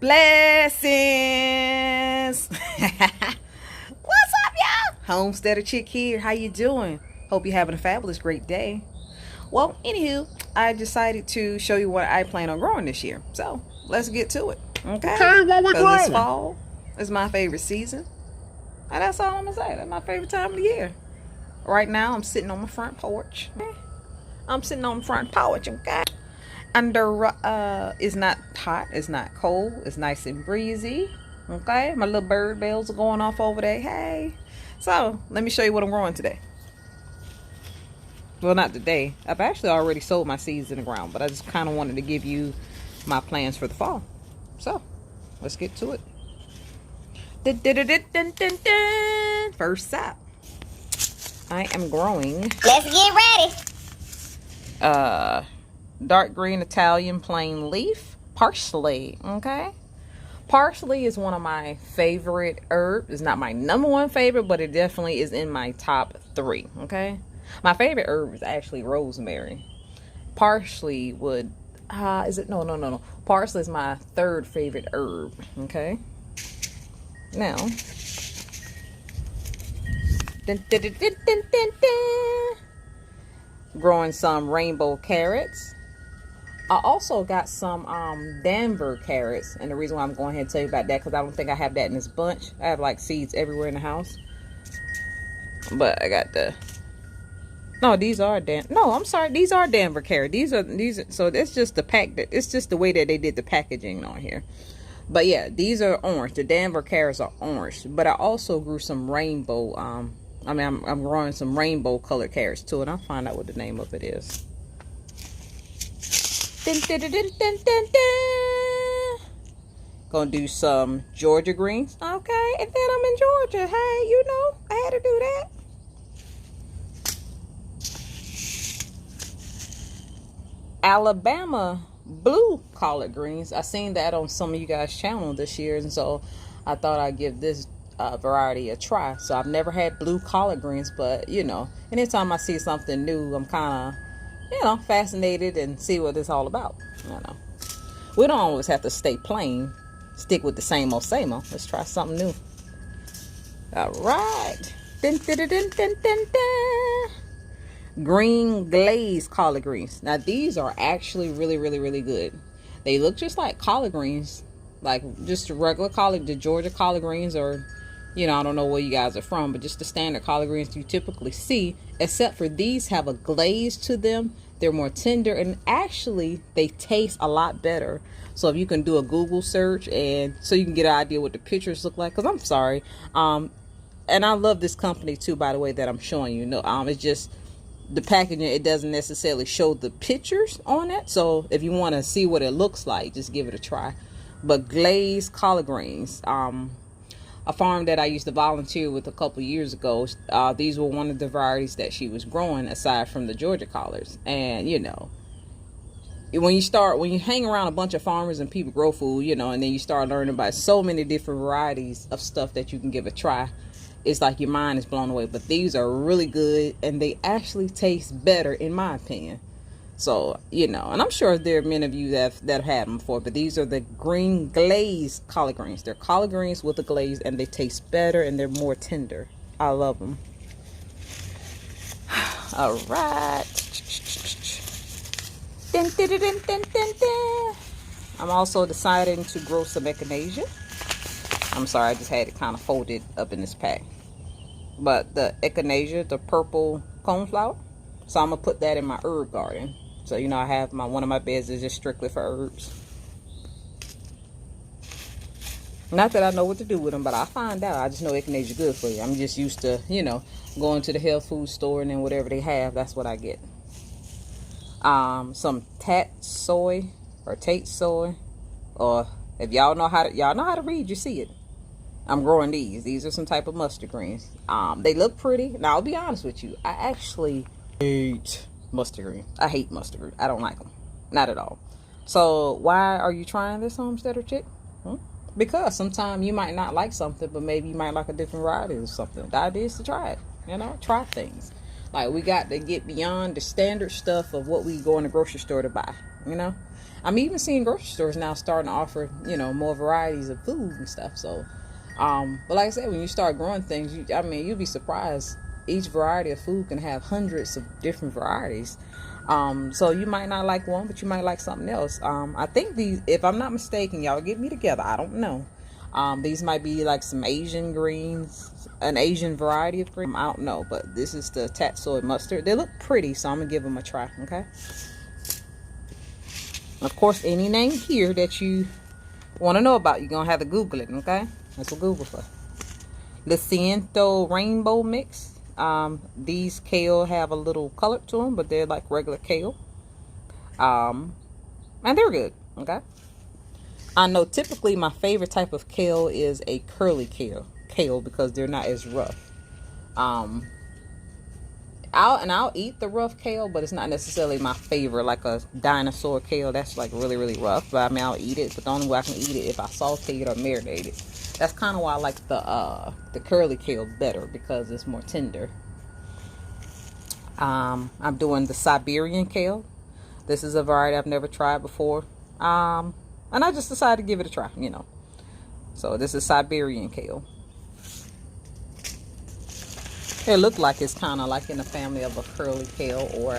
Blessings. What's up, y'all? Homesteaderchick here. How you doing? Hope you're having a fabulous great day. Well, anywho, I decided to show you what I plan on growing this year. So let's get to it. Okay, what we because this growing? fall is my favorite season, and that's all I'm gonna say. That's my favorite time of the year. Right now, I'm sitting on my front porch. Okay. Under it's not hot, it's not cold, it's nice and breezy. Okay, my little bird bells are going off over there. Hey, so let me show you what I'm growing today. Well, not today. I've actually already sowed my seeds in the ground, but I just kind of wanted to give you my plans for the fall. So let's get to it. First up, I am growing. Let's get ready. Dark green Italian plain leaf parsley. Okay, parsley is one of my favorite herbs. It's not my number one favorite, but it definitely is in my top 3. Okay, my favorite herb is actually rosemary. Parsley would is it no parsley is my 3rd favorite herb. Okay, now growing some rainbow carrots. I also got some Denver carrots, and the reason why I'm going ahead and tell you about that, because I don't think I have that in this bunch. I have like seeds everywhere in the house, but I got the these are Denver carrots. These are so it's just the pack that it's just the way that they did the packaging on here. But yeah, these are orange. The Denver carrots are orange, but I also grew some rainbow I'm growing some rainbow colored carrots too, and I'll find out what the name of it is. Gonna do some Georgia greens. Okay, and then I'm in Georgia. Hey, you know, I had to do that. Alabama blue collard greens. I seen that on some of you guys' channel this year, and so I thought I'd give this variety a try. So I've never had blue collard greens, but you know, anytime I see something new, I'm kind of fascinated and see what it's all about. We don't always have to stay plain, stick with the same old. Let's try something new. All right. Green glazed collard greens. Now these are actually really good. They look just like collard greens, like just a regular collard, the Georgia collard greens, or I don't know where you guys are from, but just the standard collard greens you typically see, except for these have a glaze to them. They're more tender, and actually they taste a lot better. So if you can do a Google search, and so you can get an idea what the pictures look like, because I'm sorry, and I love this company too, by the way, that I'm showing you. It's just the packaging, it doesn't necessarily show the pictures on it. So if you want to see what it looks like, just give it a try. But glazed collard greens, a farm that I used to volunteer with a couple years ago, these were one of the varieties that she was growing aside from the Georgia collards. And when you hang around a bunch of farmers and people grow food, and then you start learning about so many different varieties of stuff that you can give a try, it's like your mind is blown away. But these are really good, and they actually taste better in my opinion. So, and I'm sure there are many of you that have had them before, but these are the green glazed collard greens. They're collard greens with a glaze, and they taste better, and they're more tender. I love them. All right. I'm also deciding to grow some echinacea. I'm sorry, I just had it kind of folded up in this pack. But the echinacea, the purple coneflower. So I'm going to put that in my herb garden. So, I have one of my beds is just strictly for herbs. Not that I know what to do with them, but I find out. I just know echinacea is good for you. I'm just used to, going to the health food store, and then whatever they have, that's what I get. Some Tate soy, or if y'all know how to read, you see it. I'm growing these. These are some type of mustard greens. They look pretty. Now, I'll be honest with you. I actually hate mustard green. I hate mustard green. I don't like them. Not at all. So, why are you trying this, Homesteader Chick? Because sometimes you might not like something, but maybe you might like a different variety or something. The idea is to try it. Try things. Like, we got to get beyond the standard stuff of what we go in the grocery store to buy. I'm even seeing grocery stores now starting to offer, more varieties of food and stuff. So, but like I said, when you start growing things, you'll be surprised. Each variety of food can have hundreds of different varieties. So you might not like one, but you might like something else. I think these, if I'm not mistaken, y'all get me together, I don't know. These might be like some Asian greens, an Asian variety of green. I don't know, but this is the tatsoi mustard. They look pretty, so I'm gonna give them a try. Okay. Of course, any name here that you want to know about, you're gonna have to Google it. Okay, that's what Google for. The Ciento Rainbow Mix. These kale have a little color to them, but they're like regular kale. And they're good. Okay. I know typically my favorite type of kale is a curly kale because they're not as rough. I'll eat the rough kale, but it's not necessarily my favorite, like a dinosaur kale. That's like really, really rough. But I'll eat it. But the only way I can eat it if I saute it or marinate it. That's kind of why I like the curly kale better, because it's more tender. I'm doing the Siberian kale. This is a variety I've never tried before. And I just decided to give it a try, So this is Siberian kale. It looked like it's kind of like in the family of a curly kale, or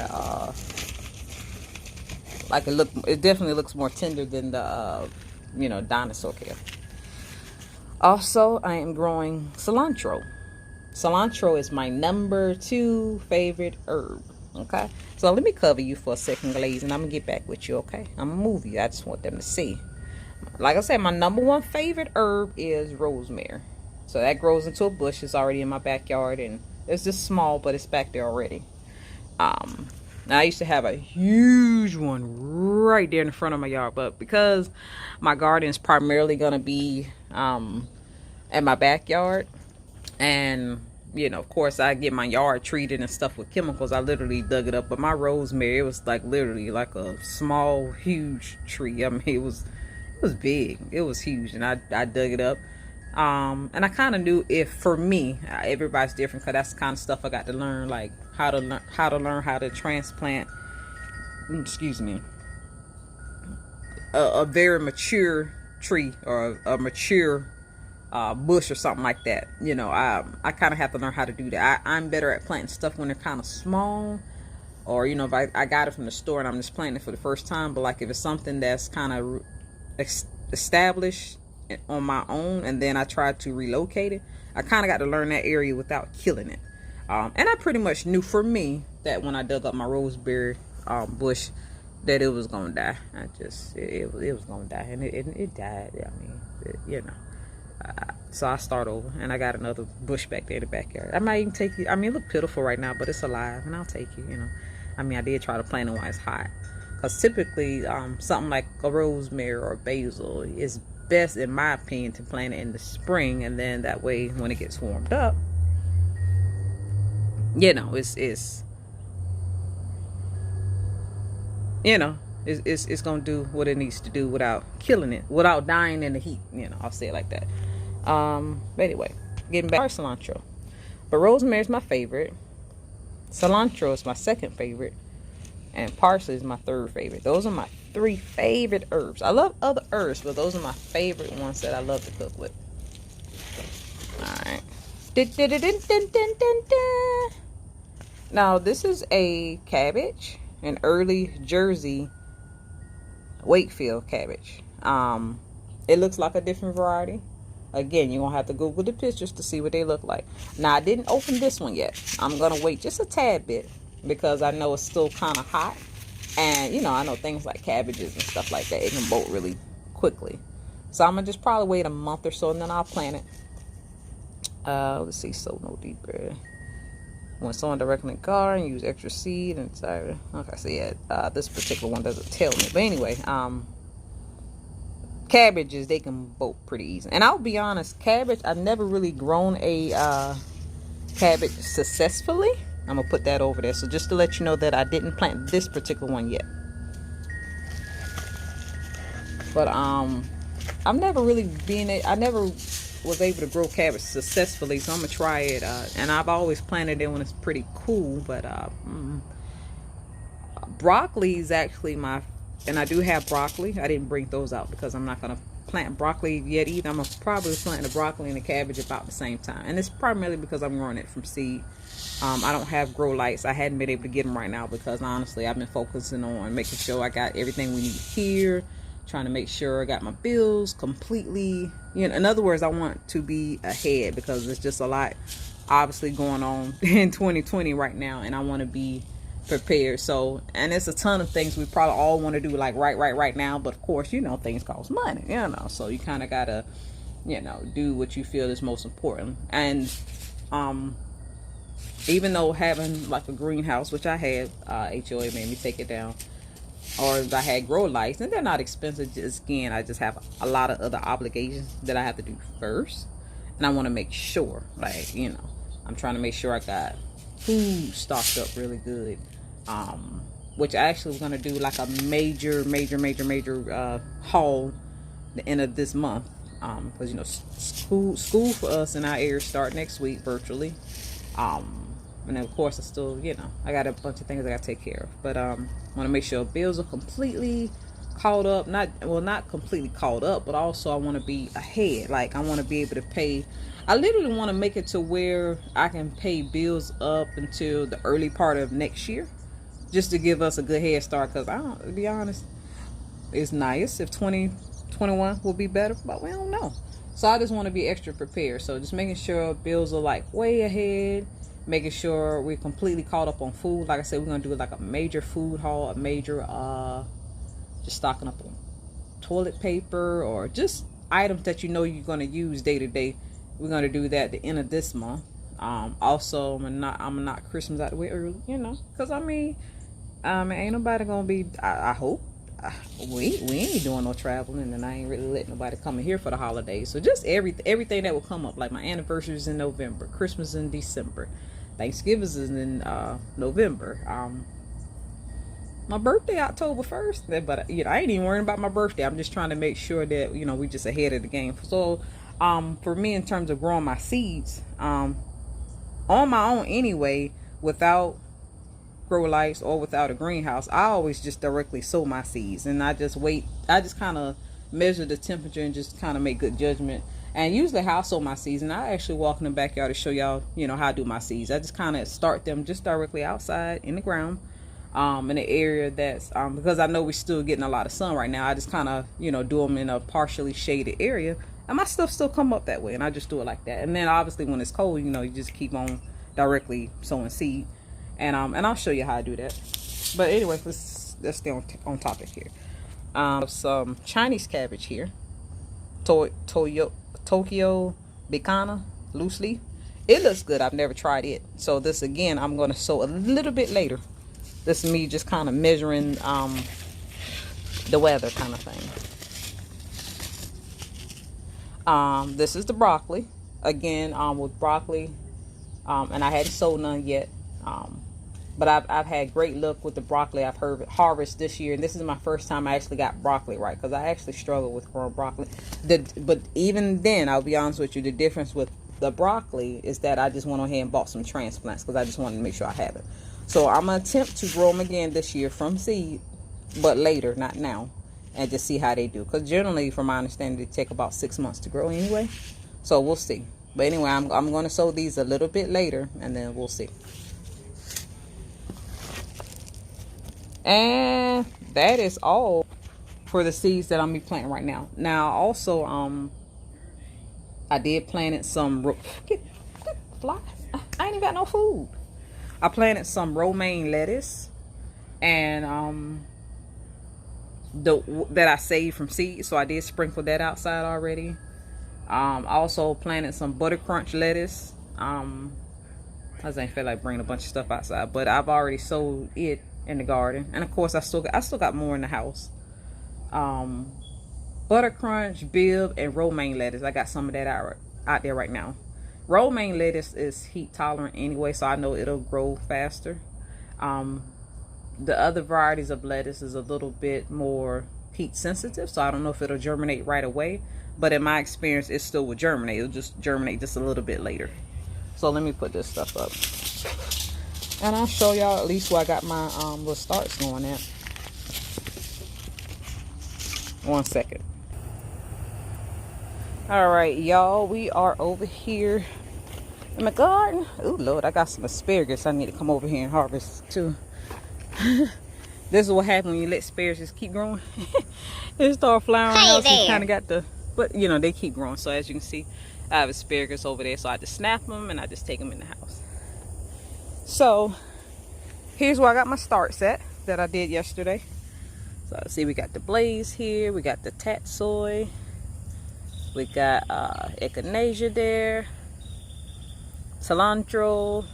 it definitely looks more tender than the dinosaur kale. Also, I am growing cilantro. Cilantro is my number 2 favorite herb. Okay, so let me cover you for a second, Glaze, and I'm gonna get back with you. Okay, I'm gonna move you. I just want them to see. Like I said, my number 1 favorite herb is rosemary. So that grows into a bush. It's already in my backyard, and it's just small, but it's back there already. Now I used to have a huge one right there in the front of my yard, but because my garden is primarily gonna be in my backyard, and of course I get my yard treated and stuff with chemicals, I literally dug it up. But my rosemary, it was like literally like a small, huge tree. I mean, it was big, it was huge, and I dug it up. And I kind of knew, if for me, everybody's different, because that's the kind of stuff I got to learn, like how to learn how to transplant, excuse me, a very mature tree, or a mature bush or something like that. I kind of have to learn how to do that. I'm better at planting stuff when they're kind of small, or if I got it from the store and I'm just planting it for the first time. But like if it's something that's kind of established on my own, and then I tried to relocate it, I kind of got to learn that area without killing it. And I pretty much knew for me that when I dug up my rosemary bush, that it was gonna die. It was gonna die, and it died. I mean, so I start over, and I got another bush back there in the backyard. I might even take it. I mean, it look pitiful right now, but it's alive, and I'll take it. I mean, I did try to plant it when it's hot, because typically something like a rosemary or basil is best, in my opinion, to plant it in the spring, and then that way when it gets warmed up, it's gonna do what it needs to do without killing it, without dying in the heat. I'll say it like that. But anyway, getting back to cilantro. But rosemary is my favorite, cilantro is my second favorite, and parsley is my third favorite. Those are my 3 favorite herbs. I love other herbs, but those are my favorite ones that I love to cook with. Alright. Now this is a cabbage, an early Jersey Wakefield cabbage. It looks like a different variety. Again, you're gonna have to Google the pictures to see what they look like. Now I didn't open this one yet. I'm gonna wait just a tad bit, because I know it's still kind of hot, and I know things like cabbages and stuff like that, it can bolt really quickly. So I'm gonna just probably wait a month or so, and then I'll plant it. Let's see, sow no deeper. When sowing directly in garden, use extra seed and okay, so yeah, this particular one doesn't tell me, but anyway, cabbages, they can bolt pretty easy. And I'll be honest, cabbage, I've never really grown a cabbage successfully. I'm gonna put that over there, so just to let you know that I didn't plant this particular one yet. But I've never really I never was able to grow cabbage successfully, so I'm gonna try it. And I've always planted it when it's pretty cool. But broccoli is actually my And I do have broccoli. I didn't bring those out because I'm not going to plant broccoli yet either. I'm going to probably plant the broccoli and the cabbage about the same time. And it's primarily because I'm growing it from seed. I don't have grow lights. I hadn't been able to get them right now because honestly I've been focusing on making sure I got everything we need here, trying to make sure I got my bills completely, you know, in other words, I want to be ahead because there's just a lot obviously going on in 2020 right now, and I want to be prepared. So, and it's a ton of things we probably all want to do like right now, but of course, you know, things cost money, you know, so you kind of gotta, you know, do what you feel is most important. And even though having like a greenhouse, which I had, HOA made me take it down, or I had grow lights, and they're not expensive. Just again, I just have a lot of other obligations that I have to do first, and I want to make sure, like, you know, I'm trying to make sure I got food stocked up really good, which I actually was going to do like a major haul the end of this month, because you know, school for us in our area start next week virtually, and then of course I still, you know, I got a bunch of things I gotta take care of, but want to make sure bills are completely caught up. Not completely caught up, but also I want to be ahead. Like I want to be able to pay. I literally want to make it to where I can pay bills up until the early part of next year, just to give us a good head start. Because to be honest, it's nice if 2021 will be better, but we don't know. So I just want to be extra prepared. So just making sure bills are like way ahead, making sure we're completely caught up on food. Like I said, we're gonna do like a major food haul, a major just stocking up on toilet paper or just items that you know you're gonna use day to day. We're gonna do that at the end of this month. Also, I'm gonna knock Christmas out the way early, you know, because I mean, ain't nobody gonna be. I hope we ain't doing no traveling, and I ain't really letting nobody come in here for the holidays. So just everything that will come up, like my anniversary is in November, Christmas in December, Thanksgiving is in November. My birthday October 1st, but you know, I ain't even worrying about my birthday. I'm just trying to make sure that, you know, we just ahead of the game. So for me, in terms of growing my seeds on my own anyway, without grow lights or without a greenhouse, I always just directly sow my seeds, and I just kind of measure the temperature and just kind of make good judgment. And usually how I sow my seeds, and I actually walk in the backyard to show y'all, you know, how I do my seeds. I just kind of start them just directly outside in the ground, in the area that's because I know we're still getting a lot of sun right now. I just kind of, you know, do them in a partially shaded area, and my stuff still come up that way, and I just do it like that. And then obviously when it's cold, you know, you just keep on directly sowing seed, and I'll show you how I do that. But anyway, let's stay on topic here. Some Chinese cabbage here, Tokyo Bicana loose leaf. It looks good. I've never tried it, so this again I'm going to sow a little bit later. This is me just kind of measuring the weather kind of thing. This is the broccoli again, with broccoli, and I hadn't sold none yet, but I've had great luck with the broccoli I've harvested this year, and this is my first time I actually got broccoli right, because I actually struggled with growing broccoli. But even then, I'll be honest with you, the difference with the broccoli is that I just went ahead and bought some transplants because I just wanted to make sure I have it. So I'm gonna attempt to grow them again this year from seed, but later, not now, and just see how they do. Because generally, from my understanding, they take about 6 months to grow anyway. So we'll see. But anyway, I'm going to sow these a little bit later, and then we'll see. And that is all for the seeds that I'm planting right now. Now, also, I did plant some fly. I ain't even got no food. I planted some romaine lettuce, and that I saved from seeds, so I did sprinkle that outside already. Also planted some butter crunch lettuce. I just ain't feel like bringing a bunch of stuff outside, but I've already sowed it in the garden, and of course I still got more in the house. Butter crunch, Bibb, and romaine lettuce. I got some of that out there right now. Romaine lettuce is heat tolerant anyway, so I know it'll grow faster. The other varieties of lettuce is a little bit more heat sensitive, so I don't know if it'll germinate right away, but in my experience it still will germinate. It'll just germinate just a little bit later. So let me put this stuff up, and I'll show y'all at least where I got my little starts going at. 1 second. All right, y'all, we are over here in my garden. Oh Lord, I got some asparagus I need to come over here and harvest too. This is what happens when you let asparagus keep growing. They start flowering out, so you kind of got the, but you know, they keep growing. So as you can see, I have asparagus over there, so I just snap them and I just take them in the house. So here's where I got my start set that I did yesterday. So see, we got the blaze here, we got the tatsoi, we got echinacea there, cilantro,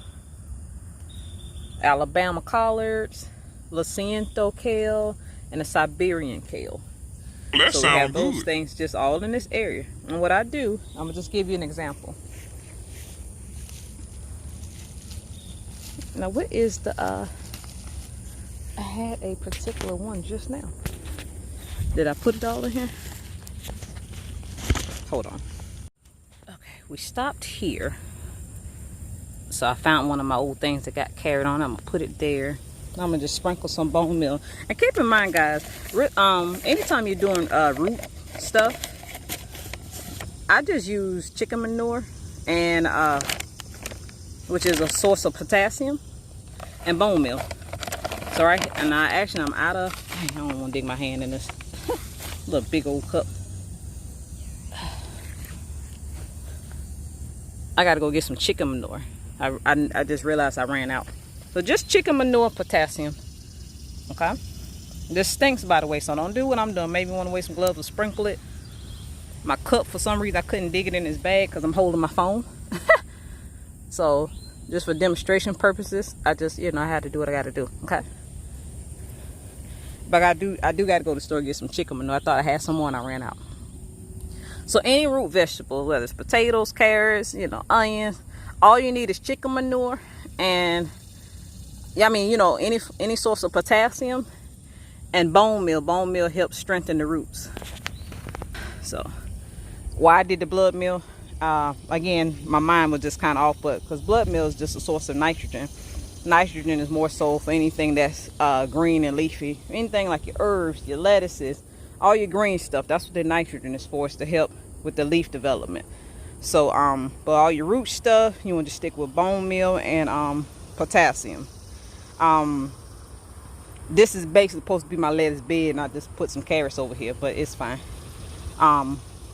Alabama collards, Lacento kale, and a Siberian kale. That so we have those good. things just all in this area. And what I do, I'm gonna just give you an example. Now, what is the I had a particular one just now. Did I put it all in here? Hold on. Okay, we stopped here. So I found one of my old things that got carried on. I'm gonna put it there. I'm gonna just sprinkle some bone meal. And keep in mind, guys, anytime you're doing root stuff, I just use chicken manure and which is a source of potassium, and bone meal. So I'm out of, I don't want to dig my hand in this little big old cup. I gotta go get some chicken manure. I just realized I ran out. So just chicken manure, potassium. Okay. This stinks, by the way, so don't do what I'm doing. Maybe you want to wear some gloves or sprinkle it. My cup, for some reason, I couldn't dig it in this bag because I'm holding my phone. So just for demonstration purposes, I just, I had to do what I got to do. Okay. But I do got to go to the store and get some chicken manure. I thought I had some more and I ran out. So any root vegetable, whether it's potatoes, carrots, onions, all you need is chicken manure and any source of potassium and bone meal. Bone meal helps strengthen the roots. So why I did the blood meal, again, my mind was just kind of off, but because blood meal is just a source of nitrogen. Nitrogen is more so for anything that's green and leafy, anything like your herbs, your lettuces, all your green stuff. That's what the nitrogen is for, is to help with the leaf development. So but all your root stuff, you want to stick with bone meal and potassium. This is basically supposed to be my lettuce bed, and I just put some carrots over here, but it's fine.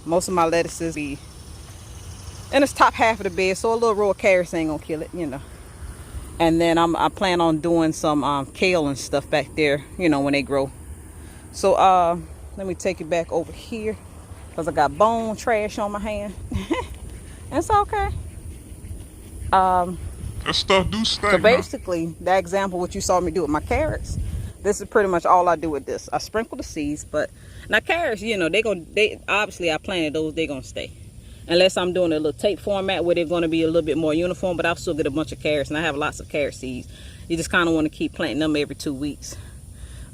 Most of my lettuces be in this top half of the bed, so a little row of carrots ain't gonna kill it, And then I plan on doing some kale and stuff back there, when they grow. So let me take it back over here because I got bone trash on my hand. It's okay. That stuff do stink. So basically, that example, what you saw me do with my carrots, this is pretty much all I do with this. I sprinkle the seeds, but now carrots, they obviously I planted those, they're gonna stay. Unless I'm doing a little tape format where they're gonna be a little bit more uniform, but I'll still get a bunch of carrots, and I have lots of carrot seeds. You just kind of want to keep planting them every 2 weeks.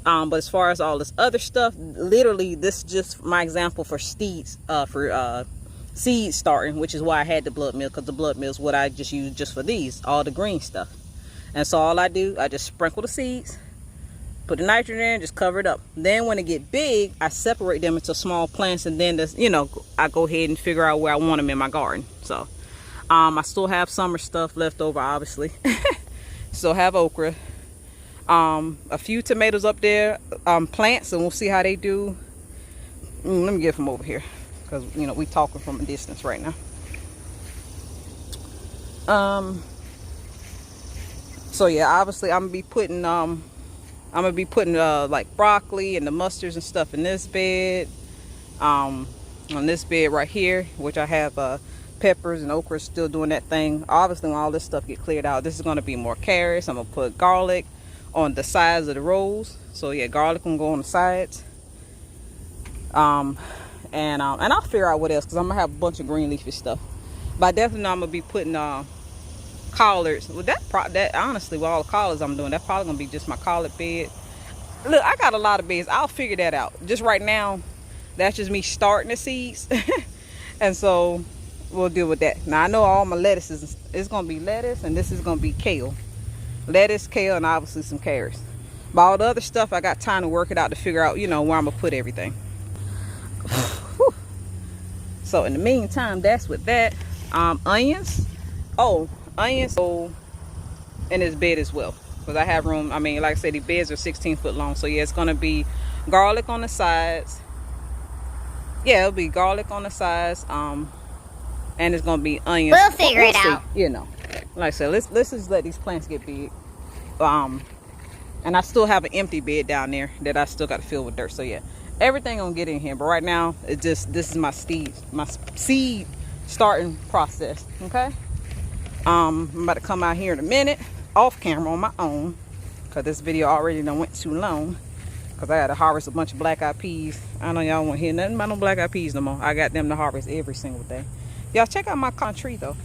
But as far as all this other stuff, literally, this is just my example for seeds, seed starting, which is why I had the blood meal, because the blood meal is what I just use just for these, all the green stuff. And so all I do, I just sprinkle the seeds, put the nitrogen in, just cover it up. Then when they get big, I separate them into small plants, and then I go ahead and figure out where I want them in my garden. So I still have summer stuff left over, obviously. Still have okra, a few tomatoes up there, plants, and we'll see how they do. Let me get them over here, because we talking from a distance right now. So yeah, obviously I'm gonna be putting like broccoli and the mustards and stuff in this bed, on this bed right here, which I have peppers and okra still doing that thing. Obviously when all this stuff get cleared out, this is going to be more carrots. I'm gonna put garlic on the sides of the rows, so yeah, garlic can go on the sides. And I'll figure out what else, because I'm gonna have a bunch of green leafy stuff. But I definitely know I'm gonna be putting collards. Well, that honestly, with all the collards I'm doing, that's probably gonna be just my collard bed. Look, I got a lot of beds. I'll figure that out. Just right now, that's just me starting the seeds. And so we'll deal with that. Now I know all my lettuces, it's gonna be lettuce, and this is gonna be kale. Lettuce, kale, and obviously some carrots. But all the other stuff, I got time to work it out to figure out, where I'm gonna put everything. So in the meantime, that's with that. Onions. Oh, onions. Oh, in this bed as well, because I have room. I mean, like I said, the beds are 16 foot long. So yeah, it's gonna be garlic on the sides. Yeah, it'll be garlic on the sides. And it's gonna be onions. We'll figure it out. You know, like I said, let's just let these plants get big. And I still have an empty bed down there that I still got to fill with dirt. So yeah, everything gonna get in here. But right now, this is my seed starting process. Okay. I'm about to come out here in a minute, off camera on my own, because this video already done went too long. Because I had to harvest a bunch of black-eyed peas. I know y'all won't hear nothing about no black-eyed peas no more. I got them to harvest every single day. Y'all check out my cotton tree though.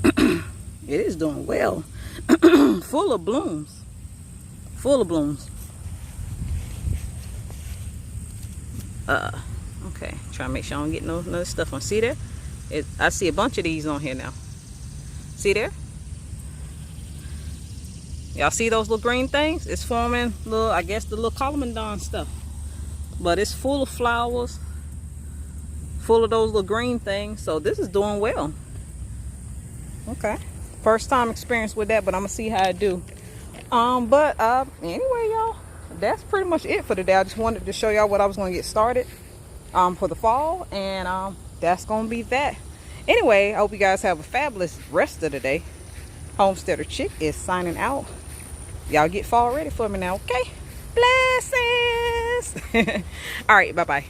It is doing well. Full of blooms. Full of blooms. Okay. Try to make sure I don't get no other stuff on. See there? I see a bunch of these on here now. See there? Y'all see those little green things? It's forming little, I guess, the little colamandon stuff. But it's full of flowers. Full of those little green things. So this is doing well. Okay. First time experience with that, but I'm gonna see how I do. Anyway, y'all, that's pretty much it for today. I just wanted to show y'all what I was gonna get started for the fall, and that's gonna be that. Anyway, I hope you guys have a fabulous rest of the day. Homesteader Chick is signing out. Y'all get fall ready for me now, okay? Blessings. All right, bye bye.